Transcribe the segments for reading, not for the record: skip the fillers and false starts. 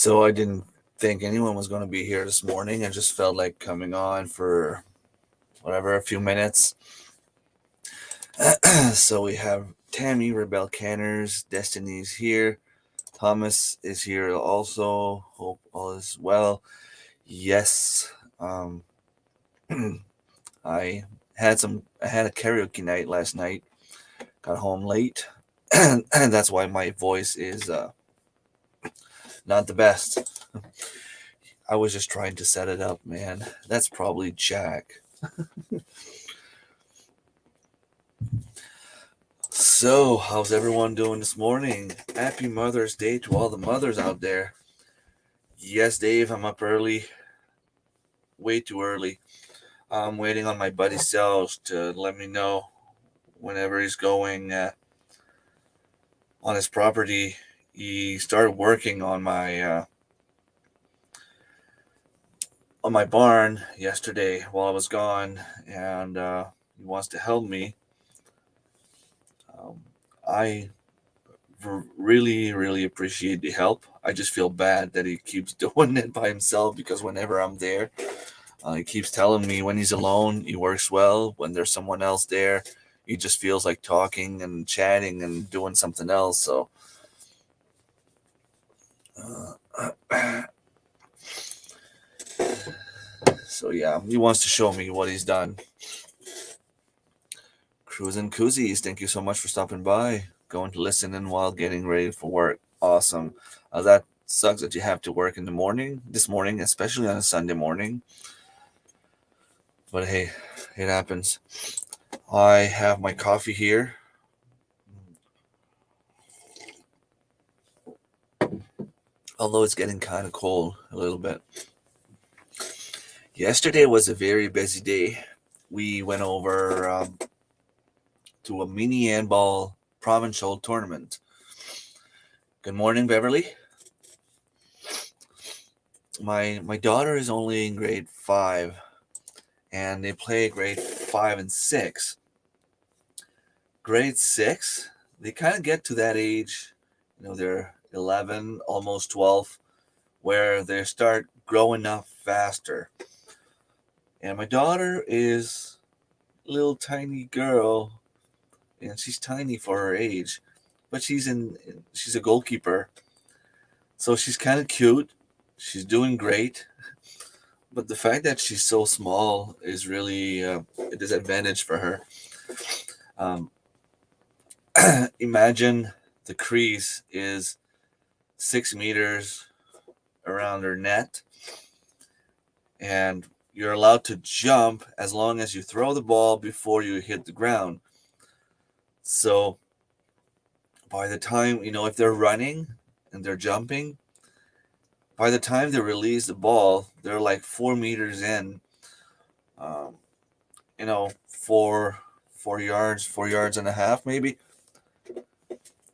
So I didn't think anyone was going to be here this morning. I just felt like coming on for whatever, a few minutes. So we have Tammy, Rebel Canners, Destiny's here. Thomas is here also. Hope all is well. Yes, um, I had a karaoke night last night. Got home late, and that's why my voice is not the best. I was just trying to set it up, man. That's probably Jack. So, how's everyone doing this morning? Happy Mother's Day to all the mothers out there. Yes, Dave, I'm up early. Way too early. I'm waiting on my buddy Sells to let me know whenever he's going on his property. He started working on my barn yesterday while I was gone, and he wants to help me. I really, really appreciate the help. I just feel bad that he keeps doing it by himself because whenever I'm there, he keeps telling me when he's alone, he works well. When there's someone else there, he just feels like talking and chatting and doing something else. So yeah, he wants to show me what he's done. Cruising Koozies, thank you so much for stopping by. Going to listen in while getting ready for work. Awesome. That sucks that you have to work in the morning, this morning, especially on a Sunday morning. But hey, it happens. I have my coffee here. Although it's getting kind of cold a little bit. Yesterday was a very busy day. We went over to a mini handball provincial tournament. Good morning, Beverly. My daughter is only in grade 5, and they play grade 5 and 6. Grade 6, they kind of get to that age, they're 11, almost 12, where they start growing up faster. And my daughter is a little tiny girl, and she's tiny for her age, but she's a goalkeeper, so she's kind of cute. She's doing great, but the fact that she's so small is really a disadvantage for her. Um, Imagine the crease is 6 meters around her net, and you're allowed to jump as long as you throw the ball before you hit the ground. So by the time, if they're running and they're jumping, by the time they release the ball, they're like 4 meters in, um, 4 yards and a half, maybe.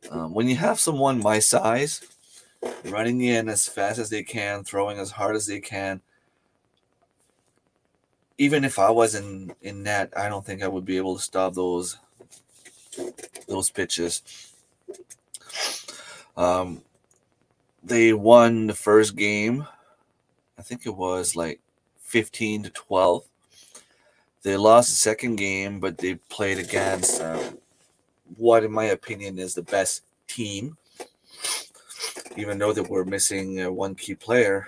When you have someone my size running in as fast as they can, throwing as hard as they can, even if I was in net, I don't think I would be able to stop those pitches. They won the first game. I think it was like 15-12. They lost the second game, but they played against what, in my opinion, is the best team, even though they were missing one key player.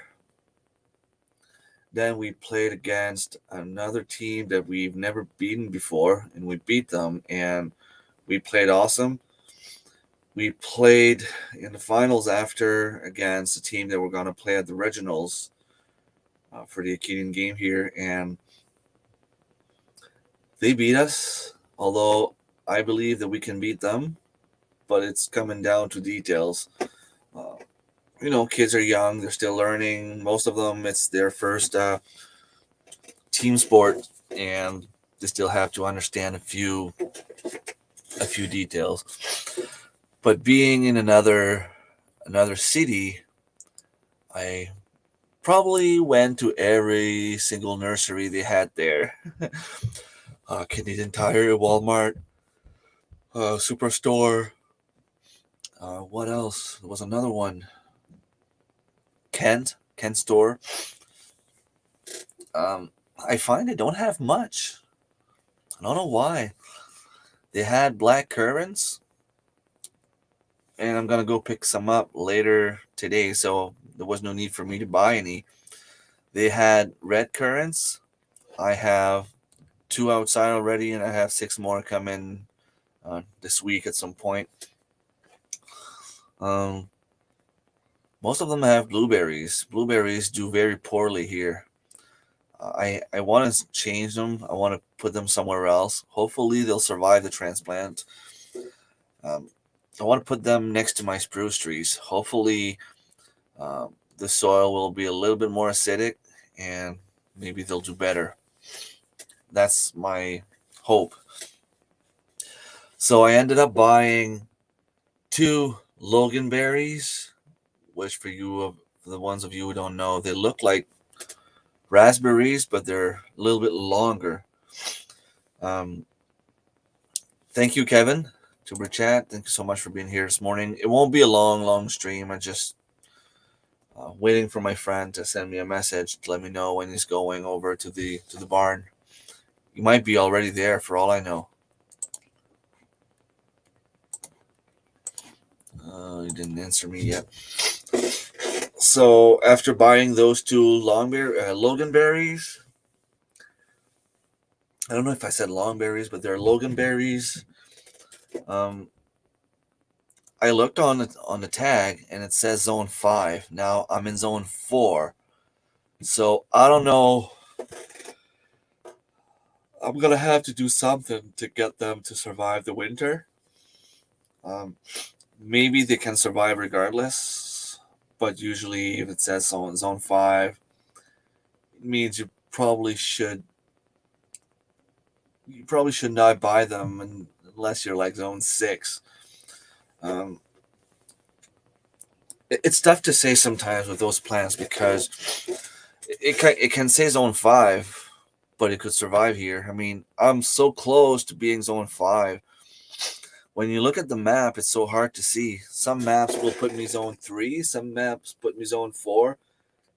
Then we played against another team that we've never beaten before, and we beat them, and we played awesome. We played in the finals after against a team that we're going to play at the regionals for the Acadian game here, and they beat us, although I believe that we can beat them, but it's coming down to details. Kids are young, they're still learning. Most of them, it's their first team sport, and they still have to understand a few details. But being in another city, I probably went to every single nursery they had there. Canadian Tire, Walmart, Superstore. What else? There was another one. Kent store. I find they don't have much. I don't know why. They had black currants, and I'm gonna go pick some up later today, so there was no need for me to buy any. They had red currants. I have 2 outside already, and I have 6 more coming this week at some point. Most of them have blueberries. Blueberries do very poorly here. I want to change them. I want to put them somewhere else. Hopefully, they'll survive the transplant. I want to put them next to my spruce trees. Hopefully, the soil will be a little bit more acidic, and maybe they'll do better. That's my hope. So I ended up buying 2 loganberries, which for the ones of you who don't know, they look like raspberries, but they're a little bit longer. Thank you, Kevin, Tuber Chat. Thank you so much for being here this morning. It won't be a long stream. I just waiting for my friend to send me a message to let me know when he's going over to the barn. You might be already there for all I know. He didn't answer me yet. So after buying those 2 loganberries, I don't know if I said longberries, but they're loganberries. I looked on the tag and it says zone 5. Now I'm in zone 4. So I don't know. I'm going to have to do something to get them to survive the winter. Maybe they can survive regardless, but usually if it says zone 5, it means you probably should not buy them unless you're like zone 6. It's tough to say sometimes with those plants because it can say zone 5, but it could survive here. I mean, I'm so close to being zone 5. When you look at the map, it's so hard to see. Some maps will put me zone 3, some maps put me zone 4,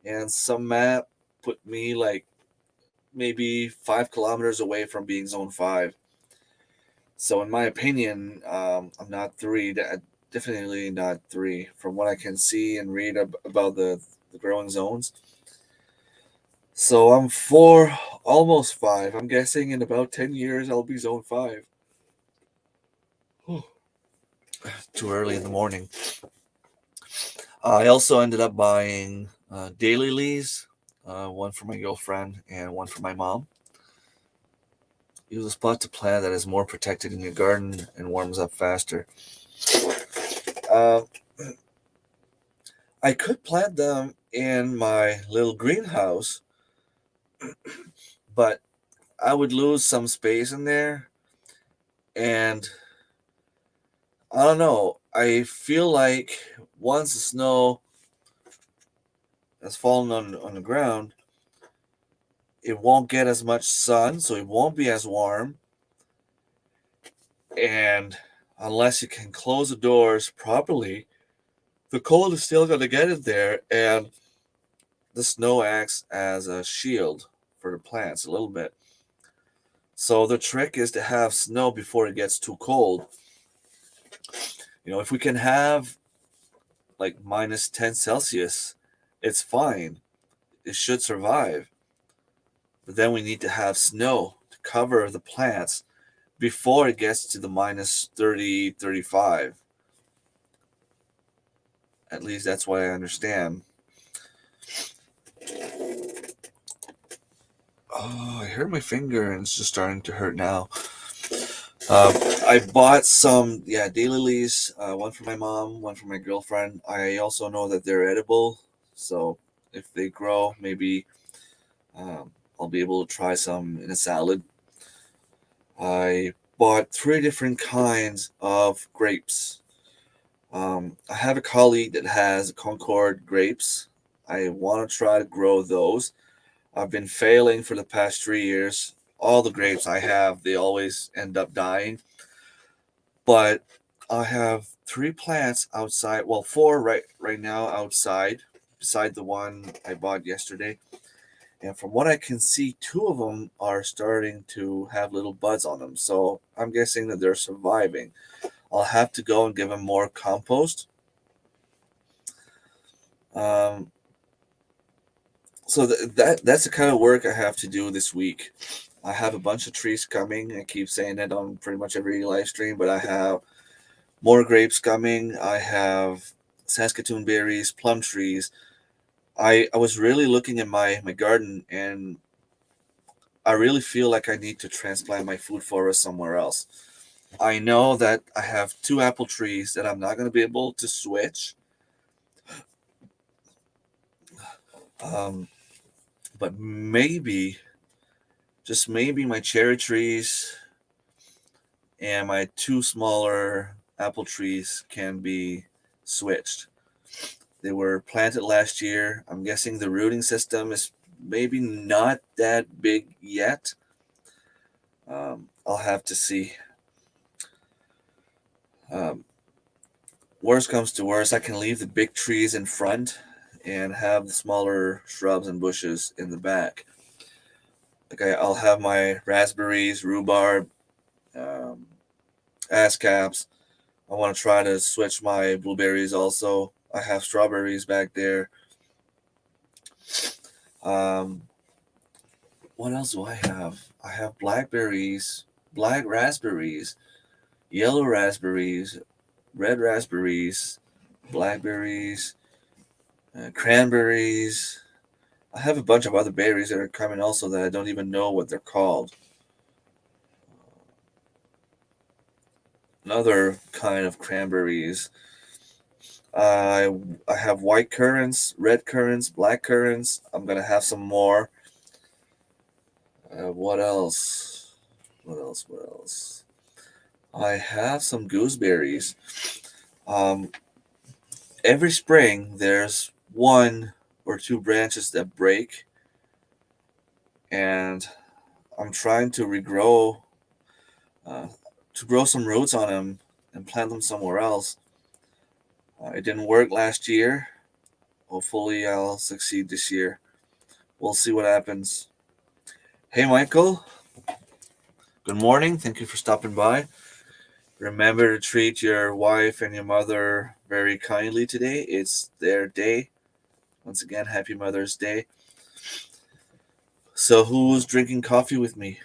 and some map put me like maybe 5 kilometers away from being zone 5. So in my opinion, I'm not 3. Definitely not 3. From what I can see and read about the growing zones. So I'm 4, almost 5. I'm guessing in about 10 years I'll be zone 5. Too early in the morning. I also ended up buying daylilies, one for my girlfriend and one for my mom. Use a spot to plant that is more protected in your garden and warms up faster. I could plant them in my little greenhouse, but I would lose some space in there. And I don't know. I feel like once the snow has fallen on the ground, it won't get as much sun, so it won't be as warm. And unless you can close the doors properly, the cold is still going to get in there, and the snow acts as a shield for the plants a little bit. So the trick is to have snow before it gets too cold. If we can have like minus 10 Celsius, it's fine. It should survive. But then we need to have snow to cover the plants before it gets to the minus 30, 35. At least that's what I understand. Oh, I hurt my finger and it's just starting to hurt now. I bought some, daylilies, one for my mom, one for my girlfriend. I also know that they're edible, so if they grow, maybe I'll be able to try some in a salad. I bought 3 different kinds of grapes. I have a colleague that has Concord grapes. I want to try to grow those. I've been failing for the past 3 years. All the grapes I have, they always end up dying. But I have 3 plants outside. Well, 4 right now outside beside the one I bought yesterday. And from what I can see, 2 of them are starting to have little buds on them. So I'm guessing that they're surviving. I'll have to go and give them more compost. So that's the kind of work I have to do this week. I have a bunch of trees coming. I keep saying it on pretty much every live stream, but I have more grapes coming. I have Saskatoon berries, plum trees. I was really looking at my garden, and I really feel like I need to transplant my food forest somewhere else. I know that I have 2 apple trees that I'm not going to be able to switch. But maybe, just maybe, my cherry trees and my 2 smaller apple trees can be switched. They were planted last year. I'm guessing the rooting system is maybe not that big yet. I'll have to see. Worst comes to worst, I can leave the big trees in front and have the smaller shrubs and bushes in the back. Like I'll have my raspberries, rhubarb, ass caps. I want to try to switch my blueberries also. I have strawberries back there. What else do I have? I have blackberries, black raspberries, yellow raspberries, red raspberries, blackberries, cranberries. I have a bunch of other berries that are coming also that I don't even know what they're called. Another kind of cranberries. I have white currants, red currants, black currants. I'm gonna have some more. What else? What else? What else? I have some gooseberries. Every spring there's 1 or 2 branches that break, and I'm trying to regrow, to grow some roots on them and plant them somewhere else. It didn't work last year. Hopefully I'll succeed this year. We'll see what happens. Hey Michael, good morning. Thank you for stopping by. Remember to treat your wife and your mother very kindly today. It's their day. Once again, happy Mother's Day. So who's drinking coffee with me?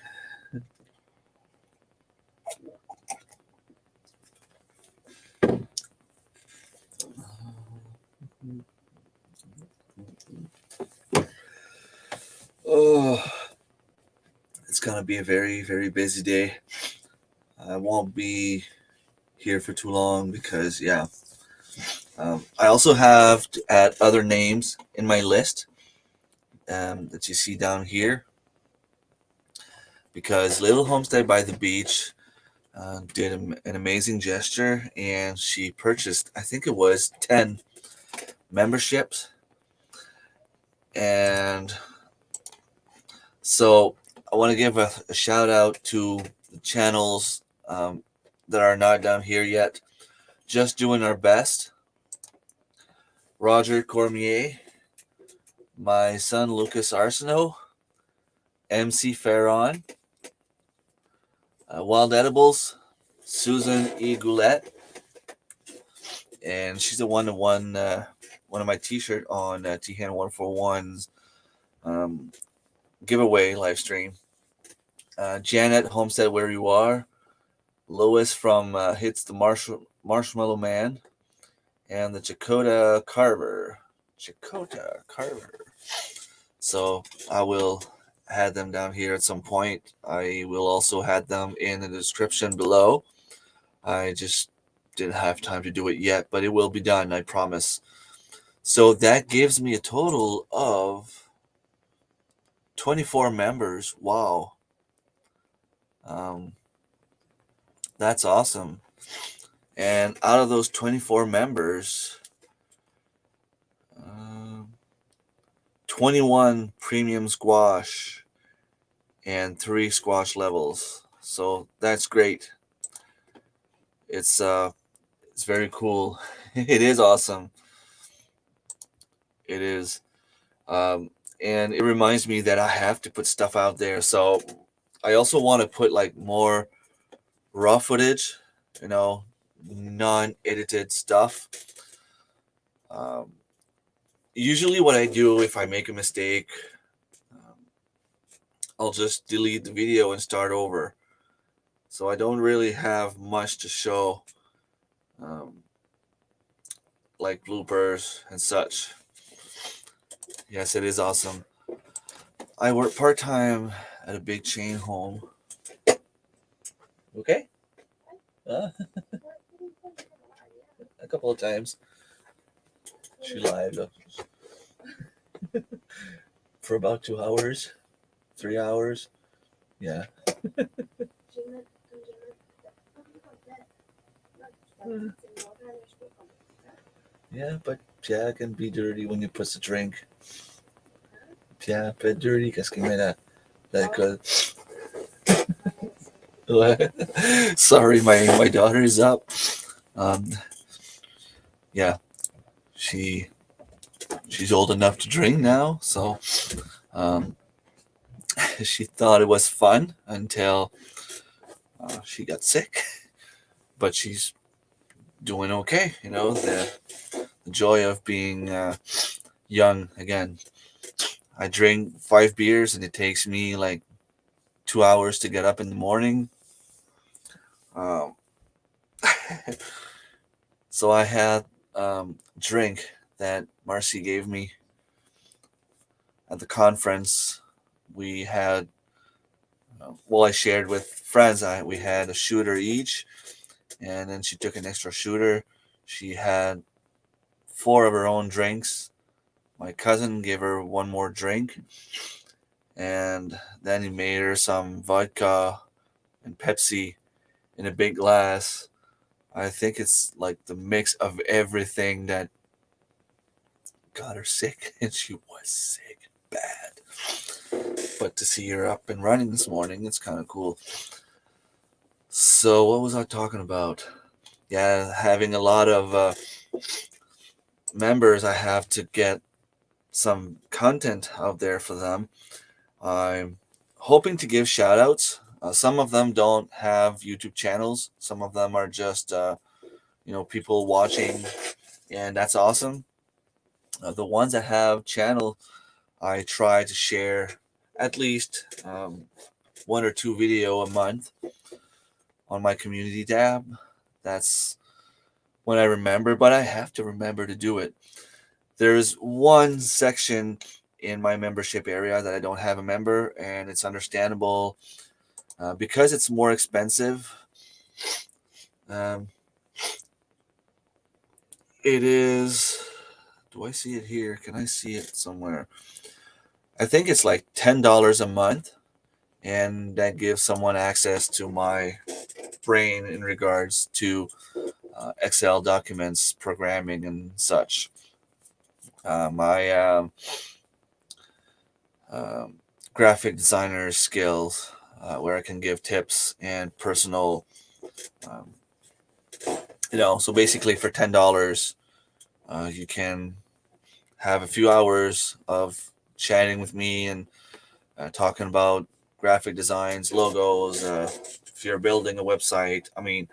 Oh, it's going to be a very, very busy day. I won't be here for too long because, yeah. I also have to add other names in my list that you see down here, because Little Homestead by the Beach did an amazing gesture, and she purchased, I think it was 10 memberships. And so I want to give a shout out to the channels that are not down here yet. Just Doing Our Best, Roger Cormier, my son Lucas Arseneault, MC Ferron, WildEdibles, Suseanne E Goulet, and she's the one that won one of my t-shirt on T-Hand141's giveaway live stream. Janet-Homestead Where You Are, Lois from Hits the Marshmallow Man, and the Checotah carver. Checotah carver. So I will add them down here at some point. I will also add them in the description below. I just didn't have time to do it yet, but it will be done, I promise. So that gives me a total of 24 members. Wow. That's awesome. And out of those 24 members, 21 premium squash and 3 squash levels. So that's great. It's very cool. It is awesome. It is. And it reminds me that I have to put stuff out there. So I also want to put like more raw footage, you know, non-edited stuff. Um, Usually what I do if I make a mistake, I'll just delete the video and start over. So I don't really have much to show, um, like bloopers and such. Yes, it is awesome. I work part-time at a big chain home. Okay? A couple of times. She lied for about 2 hours, 3 hours. Yeah. Yeah, but yeah, it can be dirty when you put the drink. Yeah, but dirty because that Sorry, my daughter is up. Um, yeah, she's old enough to drink now, so um, she thought it was fun until she got sick. But she's doing okay. You know, the joy of being young again. I drink 5 beers and it takes me like 2 hours to get up in the morning. Um, so I had drink that Marcy gave me at the conference. We had, I shared with friends. We had a shooter each, and then she took an extra shooter. She had 4 of her own drinks. My cousin gave her 1 more drink, and then he made her some vodka and Pepsi in a big glass. I think it's like the mix of everything that got her sick, and she was sick bad. But to see her up and running this morning, it's kind of cool. So what was I talking about? Yeah, having a lot of members, I have to get some content out there for them. I'm hoping to give shout outs. Some of them don't have YouTube channels. Some of them are just, people watching, and that's awesome. The ones that have channel, I try to share at least 1 or 2 video a month on my community tab. That's when I remember, but I have to remember to do it. There's one section in my membership area that I don't have a member, and it's understandable because it's more expensive. It is. Do I see it here? Can I see it somewhere? I think it's like $10 a month, and that gives someone access to my brain in regards to Excel documents, programming, and such. My graphic designer skills, where I can give tips and personal, um, so basically for $10, you can have a few hours of chatting with me and talking about graphic designs, logos. If you're building a website, I mean,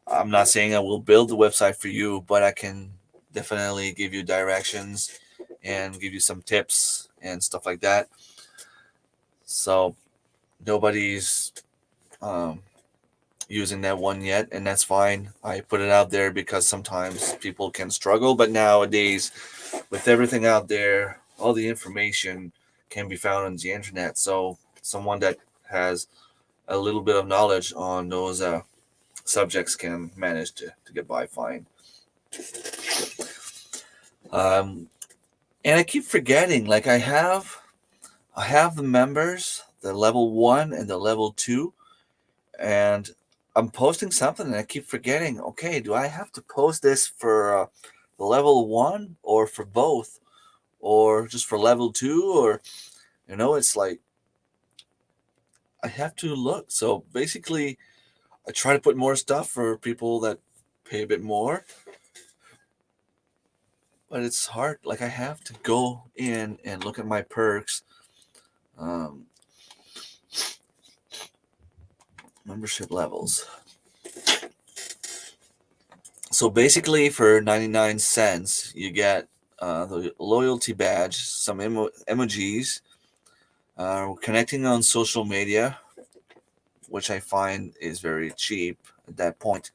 I'm not saying I will build the website for you, but I can definitely give you directions and give you some tips and stuff like that. So nobody's using that one yet, and that's fine. I put it out there because sometimes people can struggle, but nowadays, with everything out there, all the information can be found on the internet. So someone that has a little bit of knowledge on those subjects can manage to get by fine. And I keep forgetting, like I have the members, the level 1 and the level 2, and I'm posting something and I keep forgetting, okay, do I have to post this for the level 1 or for both, or just for level 2, or it's like I have to look. So basically I try to put more stuff for people that pay a bit more. but it's hard. Like, I have to go in and look at my perks. Um, membership levels. So basically, for 99 cents, you get the loyalty badge, some emojis, connecting on social media, which I find is very cheap at that point.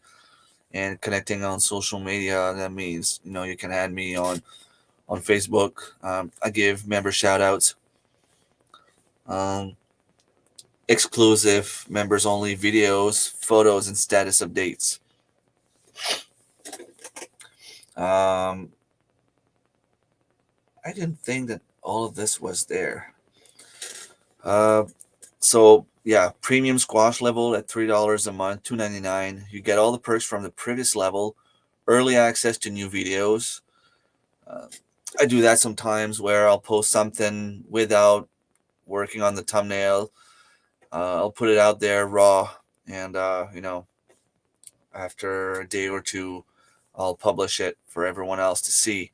And connecting on social media, that means, you can add me on Facebook. I give member shout outs, um, exclusive members only videos, photos, and status updates. Um, I didn't think that all of this was there. So yeah, premium squash level at $3 a month, $2.99. You get all the perks from the previous level, early access to new videos. Uh, I do that sometimes where I'll post something without working on the thumbnail. I'll put it out there raw, and after a day or two, I'll publish it for everyone else to see.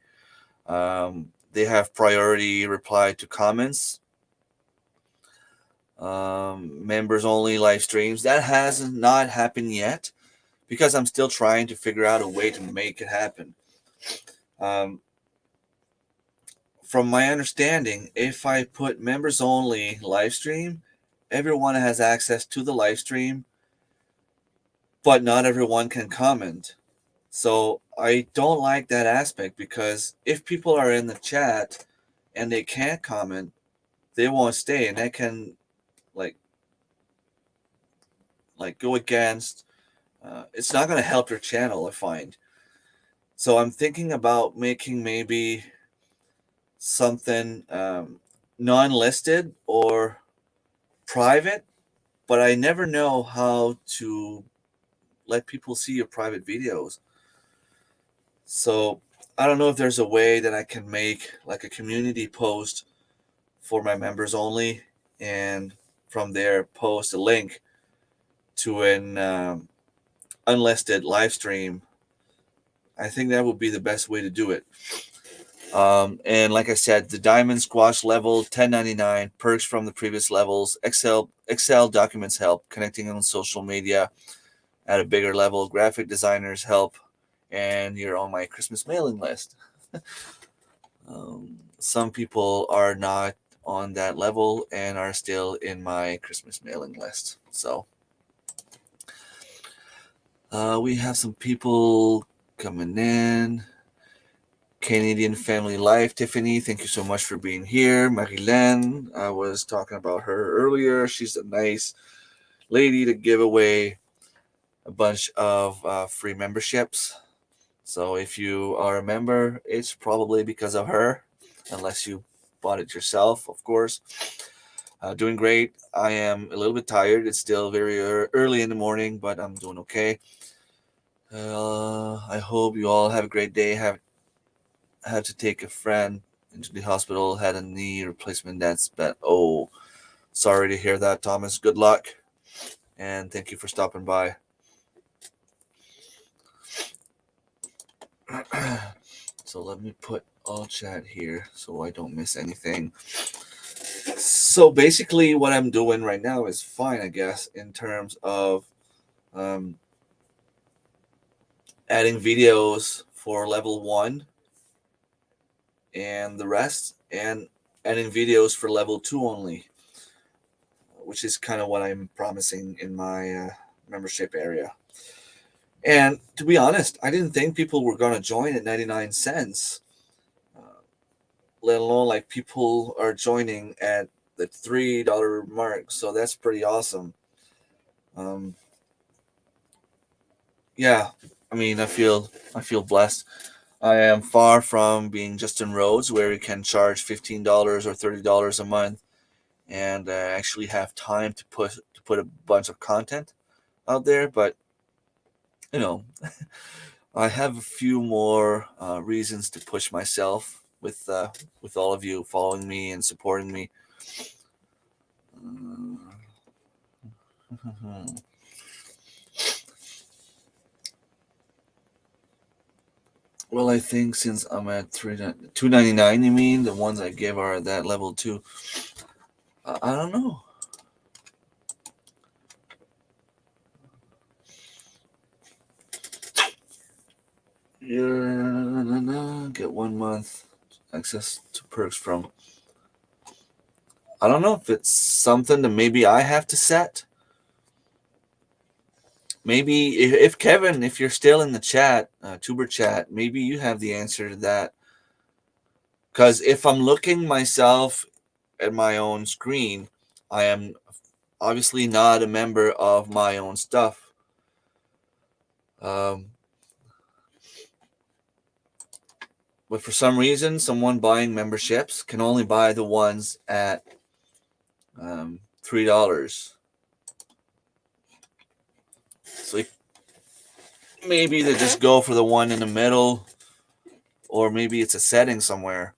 They have priority reply to comments. Members only live streams. That has not happened yet because I'm still trying to figure out a way to make it happen. From my understanding, if I put members only live stream, everyone has access to the live stream, but not everyone can comment. So I don't like that aspect, because if people are in the chat and they can't comment, they won't stay, and that can like go against. It's not going to help your channel, I find. So I'm thinking about making maybe something non-listed or private, but I never know how to let people see your private videos. So I don't know if there's a way that I can make like a community post for my members only, and from there post a link to an unlisted live stream. I think that would be the best way to do it. And like I said, the diamond squash level, $10.99, perks from the previous levels, Excel documents help, connecting on social media at a bigger level, graphic designers help, and you're on my Christmas mailing list. Some people are not on that level and are still in my Christmas mailing list. So we have some people coming in. Canadian Family Life, Tiffany, thank you so much for being here. Marilyn, I was talking about her earlier. She's a nice lady to give away a bunch of free memberships. So if you are a member, it's probably because of her, unless you bought it yourself, of course. Doing great. I am a little bit tired. It's still very early in the morning, but I'm doing okay. I hope you all have a great day. Had to take a friend into the hospital, had a knee replacement. That's bad. Oh, sorry to hear that, Thomas. Good luck, and thank you for stopping by. So let me put all chat here so I don't miss anything. So basically what I'm doing right now is fine, I guess, in terms of adding videos for level 1 and the rest, and adding videos for level 2 only, which is kind of what I'm promising in my membership area. And to be honest, I didn't think people were going to join at 99 cents, let alone like people are joining at the $3 mark. So that's pretty awesome. Yeah, I mean, I feel blessed. I am far from being Justin Rhodes, where you can charge $15 or $30 a month and actually have time to put a bunch of content out there. But I have a few more reasons to push myself with all of you following me and supporting me. Well, I think since I'm at $2.99, you mean the ones I give are at that level too? I don't know. Yeah, get 1 month access to perks from. I don't know if it's something that maybe I have to set. Maybe if Kevin, if you're still in the chat, tuber chat, maybe you have the answer to that. Because if I'm looking myself at my own screen, I am obviously not a member of my own stuff. But for some reason, someone buying memberships can only buy the ones at $3. So maybe they just go for the one in the middle, or maybe it's a setting somewhere.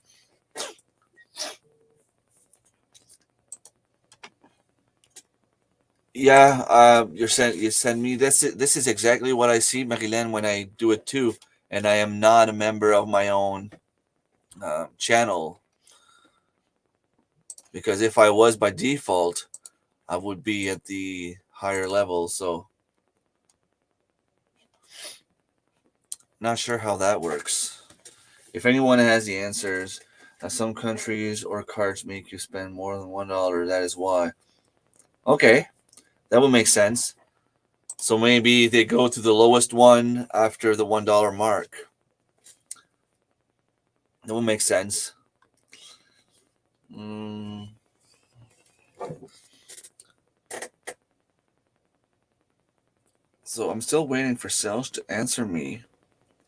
Yeah, you send me this. This is exactly what I see, Marilyn, when I do it too, and I am not a member of my own channel, because if I was by default, I would be at the higher level. So not sure how that works. If anyone has the answers, some countries or cards make you spend more than $1. That is why. Okay, that would make sense. So maybe they go to the lowest one after the $1 mark. That would make sense. So I'm still waiting for Selch to answer me.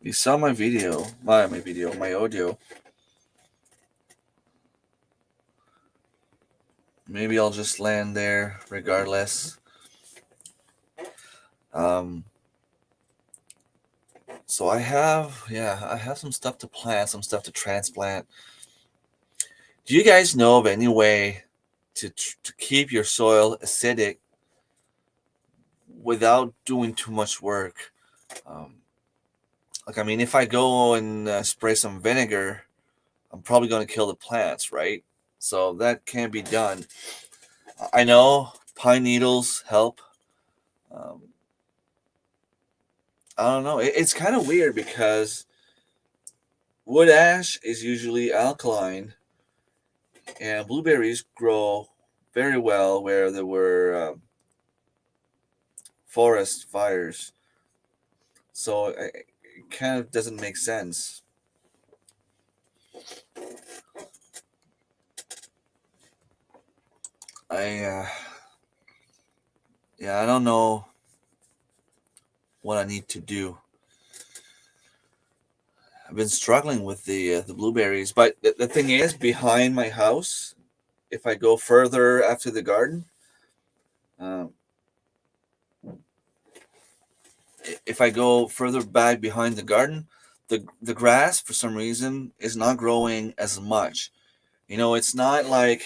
You saw my video, my audio. Maybe I'll just land there regardless. So I have some stuff to plant, some stuff to transplant. Do you guys know of any way to keep your soil acidic without doing too much work? Like, I mean, if I go and spray some vinegar, I'm probably going to kill the plants, right? So that can be done. I know pine needles help. I don't know. It's kind of weird because wood ash is usually alkaline, and blueberries grow very well where there were forest fires. So it kind of doesn't make sense. I I don't know what I need to do. I've been struggling with the blueberries, but the thing is, behind my house, if I go further after the garden, if I go further back behind the garden, the grass for some reason is not growing as much. You know, it's not like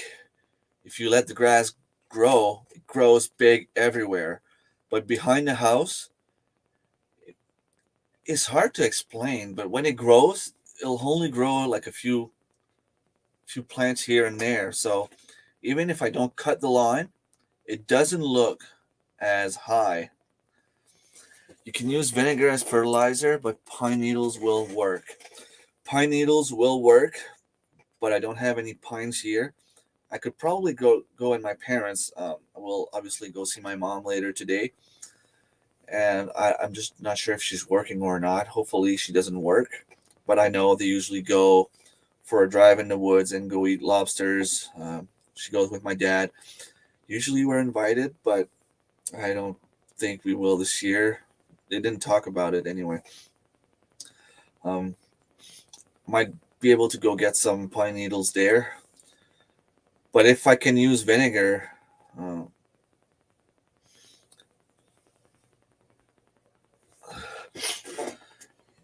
if you let the grass grow, it grows big everywhere. But behind the house, it's hard to explain. But when it grows, it'll only grow like a few plants here and there. So even if I don't cut the line, it doesn't look as high. You can use vinegar as fertilizer, but pine needles will work. Pine needles will work, but I don't have any pines here. I could probably go in my parents. I will obviously go see my mom later today, and I'm just not sure if she's working or not. Hopefully she doesn't work, but I know they usually go for a drive in the woods and go eat lobsters. She goes with my dad. Usually we're invited, but I don't think we will this year. They didn't talk about it anyway. Might be able to go get some pine needles there. But if I can use vinegar,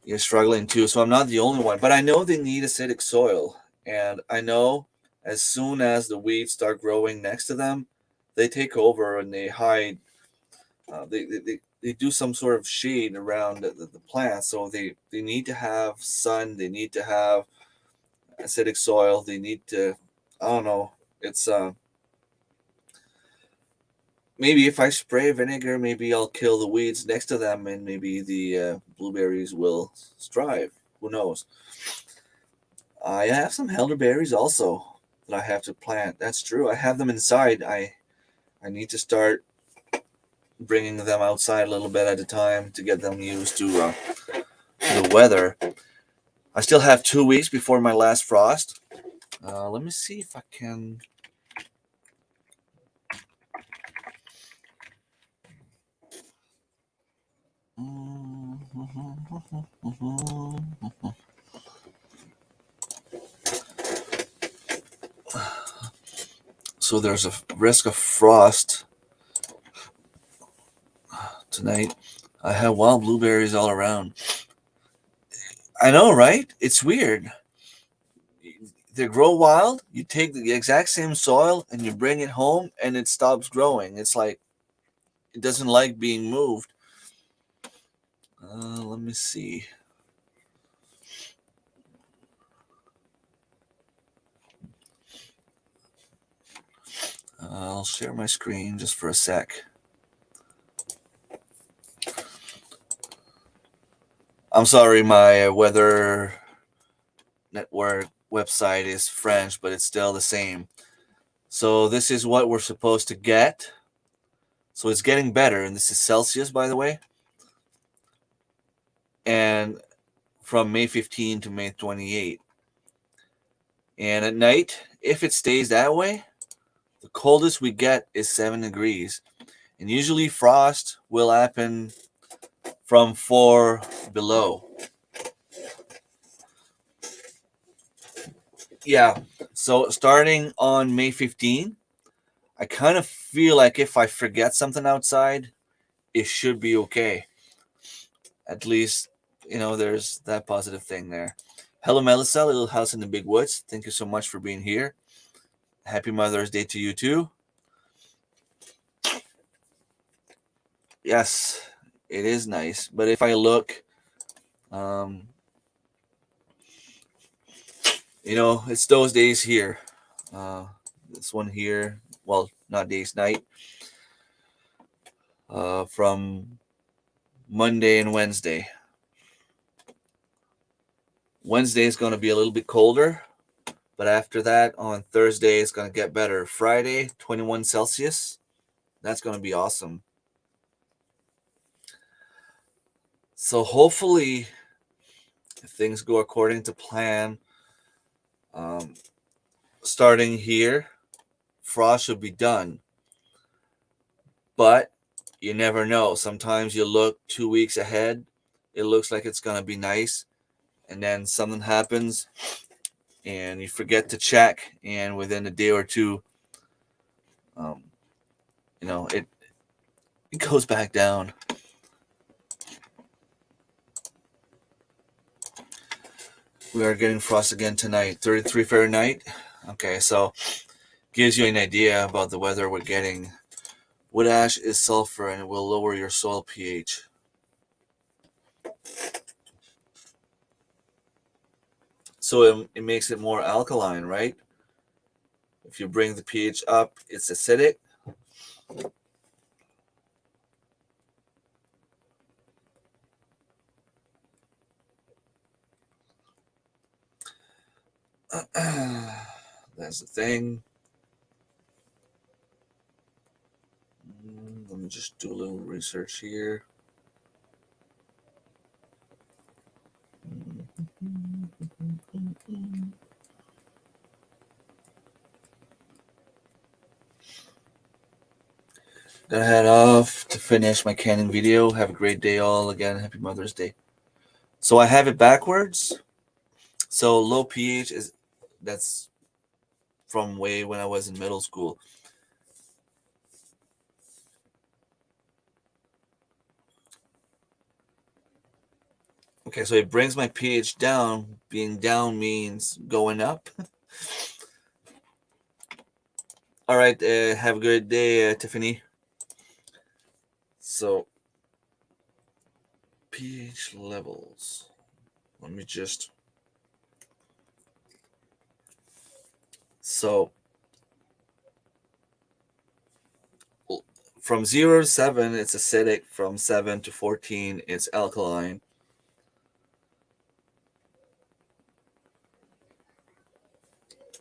you're struggling too. So I'm not the only one. But I know they need acidic soil. And I know as soon as the weeds start growing next to them, they take over and they hide. they do some sort of shade around the plant, so they need to have sun, they need to have acidic soil, they need to, I don't know, it's maybe if I spray vinegar, maybe I'll kill the weeds next to them, and maybe the blueberries will strive. Who knows? I have some elderberries also that I have to plant. That's true. I have them inside. I need to start bringing them outside a little bit at a time to get them used to the weather. I still have 2 weeks before my last frost. Let me see if I can. So there's a risk of frost tonight. I have wild blueberries all around. I know, right? It's weird. They grow wild. You take the exact same soil and you bring it home and it stops growing. It's like it doesn't like being moved. Let me see. I'll share my screen just for a sec. I'm sorry, my weather network website is French, but it's still the same. So this is what we're supposed to get. So it's getting better, and this is Celsius, by the way. And from May 15 to May 28. And at night, if it stays that way, the coldest we get is 7 degrees. And usually frost will happen from 4 below. Yeah, so starting on May 15, I kind of feel like if I forget something outside, it should be okay. At least, there's that positive thing there. Hello, Melissa, Little House in the Big Woods. Thank you so much for being here. Happy Mother's Day to you too. Yes, it is nice. But if I look, it's those days here. This one here, well, not days, night. From Monday and Wednesday. Wednesday is going to be a little bit colder, but after that, on Thursday, it's going to get better. Friday, 21 Celsius. That's going to be awesome. So hopefully, if things go according to plan, starting here, frost should be done. But you never know. Sometimes you look 2 weeks ahead, it looks like it's going to be nice, and then something happens, and you forget to check, and within a day or two, it goes back down. We are getting frost again tonight, 33 Fahrenheit. Okay, so gives you an idea about the weather we're getting. Wood ash is sulfur and it will lower your soil pH. So it makes it more alkaline, right? If you bring the pH up, it's acidic. That's the thing. Let me just do a little research here. Gotta head off to finish my canning video. Have a great day all. Again, happy Mother's Day. So I have it backwards. So low pH that's from way when I was in middle school. Okay, so it brings my pH down. Being down means going up. All right, have a good day, Tiffany. So pH levels. Let me just. So from 0 to 7, it's acidic. From 7 to 14, it's alkaline.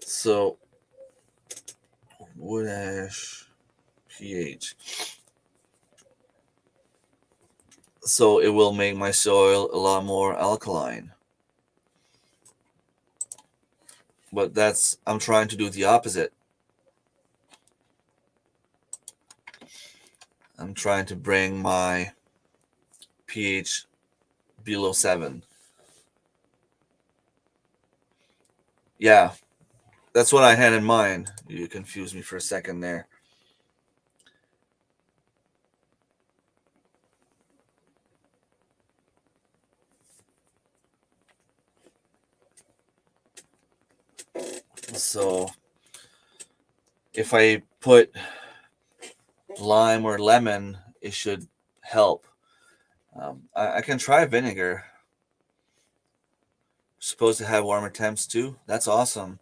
So wood ash pH. So it will make my soil a lot more alkaline. But I'm trying to do the opposite. I'm trying to bring my pH below 7. Yeah, that's what I had in mind. You confused me for a second there. So if I put lime or lemon, it should help. I can try vinegar. Supposed to have warmer temps too. That's awesome.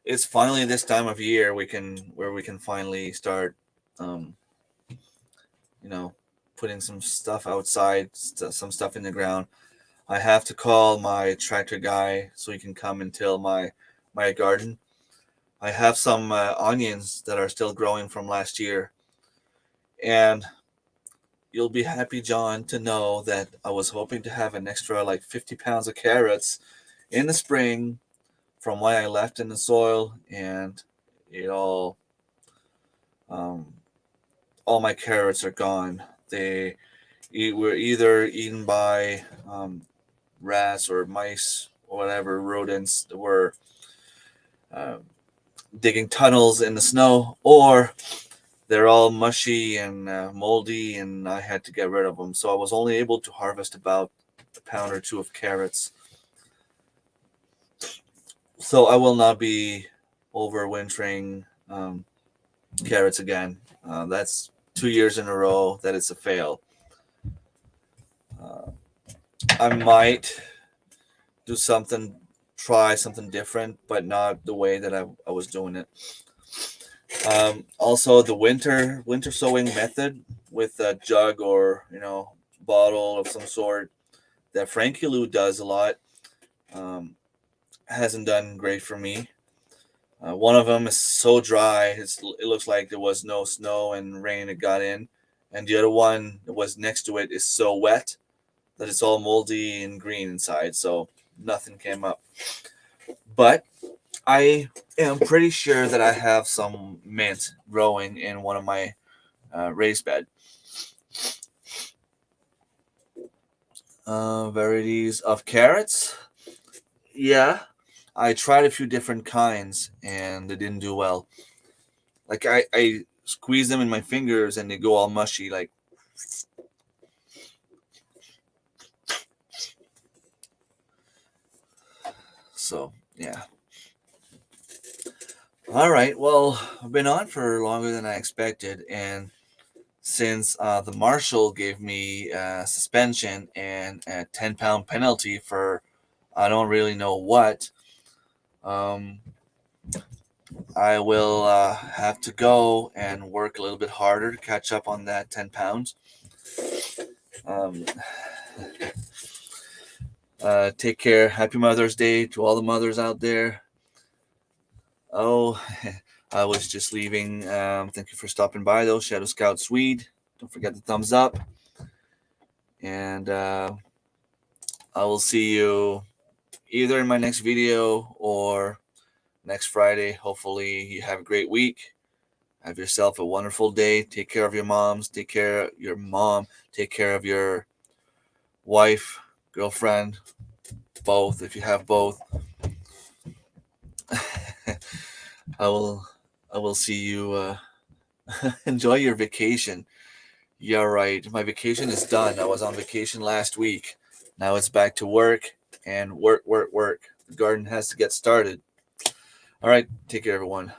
It's finally this time of year we can finally start, putting some stuff outside, some stuff in the ground. I have to call my tractor guy so he can come and till my garden. I have some onions that are still growing from last year, and you'll be happy, John, to know that I was hoping to have an extra like 50 pounds of carrots in the spring from what I left in the soil, and it all my carrots are gone. They were either eaten by rats or mice or whatever rodents that were digging tunnels in the snow, or they're all mushy and moldy, and I had to get rid of them. So I was only able to harvest about a pound or two of carrots. So I will not be overwintering carrots again. That's 2 years in a row that it's a fail. I might do try something different, but not the way that I was doing it. Also, the winter sowing method with a jug or bottle of some sort that Frankie Lou does a lot hasn't done great for me. One of them is so dry, it looks like there was no snow and rain that got in, and the other one that was next to it is so wet that it's all moldy and green inside, so nothing came up. But I am pretty sure that I have some mint growing in one of my raised bed. Varieties of carrots. Yeah, I tried a few different kinds and they didn't do well. Like I squeeze them in my fingers and they go all mushy. Like, so yeah. All right. Well, I've been on for longer than I expected, and since the marshal gave me suspension and a 10-pound penalty for I don't really know what, I will have to go and work a little bit harder to catch up on that 10 pounds. Take care. Happy Mother's Day to all the mothers out there. Oh, I was just leaving. Thank you for stopping by, though. Shadow Scout Swede. Don't forget the thumbs up. And I will see you either in my next video or next Friday. Hopefully, you have a great week. Have yourself a wonderful day. Take care of your moms. Take care of your mom. Take care of your wife, girlfriend, both, if you have both. I will see you. Enjoy your vacation. Yeah, right. My vacation is done. I was on vacation last week. Now it's back to work and work. The garden has to get started. All right. Take care, everyone.